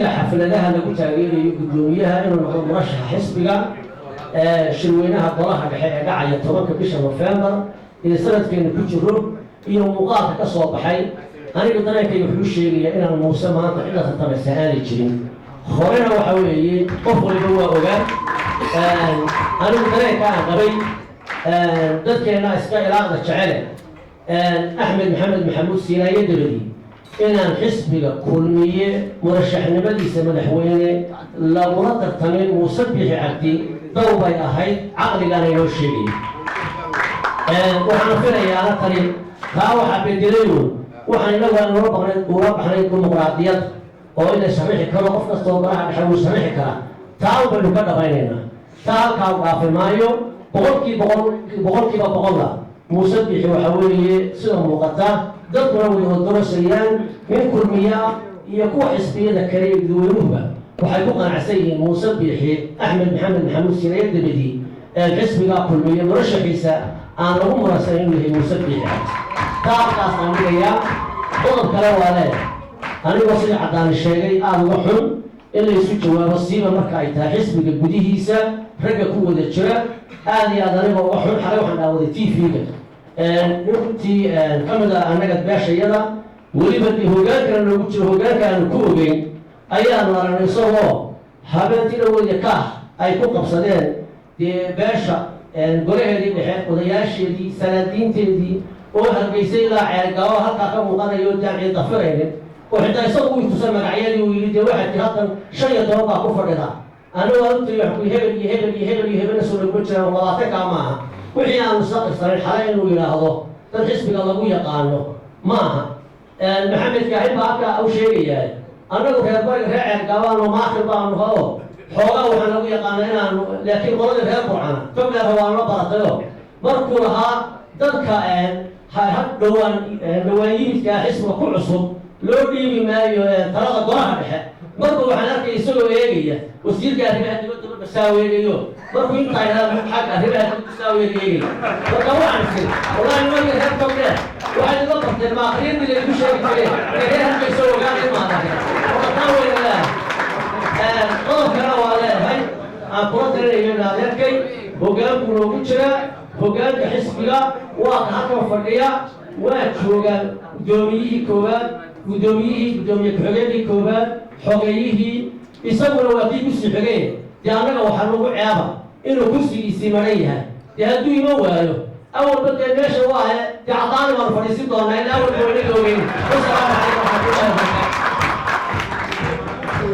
xafladaha lagu taageerayo gudoomiyaha inuu noqdo murashax xisbiga shirweynaha golaha dhexe ee dhacaya 10 bisha November ee sanadkeena ku jiro iyo muuqaalka ka soo baxay anigu dareenkayga wuxuu sheegayaa inaan Muuse maanta cid la tabasaani jirin horena waxa weeye qof waliba waa ogaan anigu dareenka aan qabay dadkeena iska ilaaqda jecel Axmed Maxamed Maxamuud Siinaye dabadi inaan xisbiga kulmiye murashaxnimadiisa madaxweyne lagula tartamay Muuse Biixi Cabdi dawbay ahayd caqligan inoo sheegay waxaan filayaa tani taa waxa bedelayo waxaan inagu uga baxnay dimuqraadiyad oo in la sharixi karo qof kasta oo baraha dhexe uu sharixi kara taa baynu ka dhabaynaynaa taa halkaa u dhaafi maayo boqolkiiba boqolla Muuse Biixi waxa weeye sida muuqata dadkuna way doorasayaan min kulmiya iyo kuwa xisbiyada kale ee dadweynuhuba waxay ku qanacsan yihiin Muuse Biixi Axmed Maxamed Maxamuud Siinaye dabadi xisbiga kulmiye murashaxiisa aan lagu murasanayn inuu yahay Muuse Biixi taas aan dhigayaa qodob kale waa leeyahay anigoo sida cadaan sheegay aad uga xun in la isu jawaabo siiba marka ay tahay xisbiga gudihiisa ragga ku wada jira aad iyo aad anigoo uga xun xalay waxaan dhaawaday TV-ga runtii kamida annaga beeshayada weliba hogaankana loogu jiro hogaanka aanu ku ogeyn ayaanu aragnay isagoo habeentii dhaweyda kaah ay ku qabsadeen dee beesha golaheedii dhexe odayaasheedii salaadiinteedii oo hargeysay ilaa ceelgaawo halkaa ka muuqanayo jaamciya dafiraynin oo xitaa isagu uu tusay magacyadii uu yidhi dee waxaa jira haddan 15 baa ku fadhida anigu runtii wax ku hebel iyo hebel iyo hebel iyo hebelna soo lagu jiraan labaatankaa maaha wixii aanu isaqirsanin xalay inuu yidhaahdo dad xisbiga lagu yaqaano maaha maxamed kaaxib baa halkaa u sheegayaa annagu reer bariga reer ceelgaabaano maakir baanu hao xoogaa waxaan lagu yaqaana inaanu laakiin qoladii reer burcana togleera waanu la baratayo markuu lahaa dadka dhowaan yimidkaa xisbiga ku cusub loo dhiibi maayo talada golaha dhexe marka waxaan arkay isagoo eegaya wasiirka arrimaha dibadda marka saaweegayo markuu intaa yidhahda xagga arrimaha dibadda saaweegayo marka waxaan isin wallaahi nimanka reer togleer waxay iga barteen maaqriyadii laygu sheegi jireen reer halkaysoo ogaanay maadahe marka taa weyna leedahay qodobkana waa leedahay aan kula talinayo in adeerkay hoggaanku noogu jira hoggaanka xisbiga waa ka halkan fadhiya waa joogaan guddoomiyihii koowaad gudoomiye ku-xigeenkii koowaad xogeeyihii isaguna waa kii kursi xogeen dee annaga waxaa lagu ceeba inuu kursigiisii maran yahay dee hadduu ima waayo awalba dee meesha waa dee caddaani baanu fadhiisin doonaa in awalba wanaga ogeyn wasalaamu calaykum waraxmatullahi wabarakatu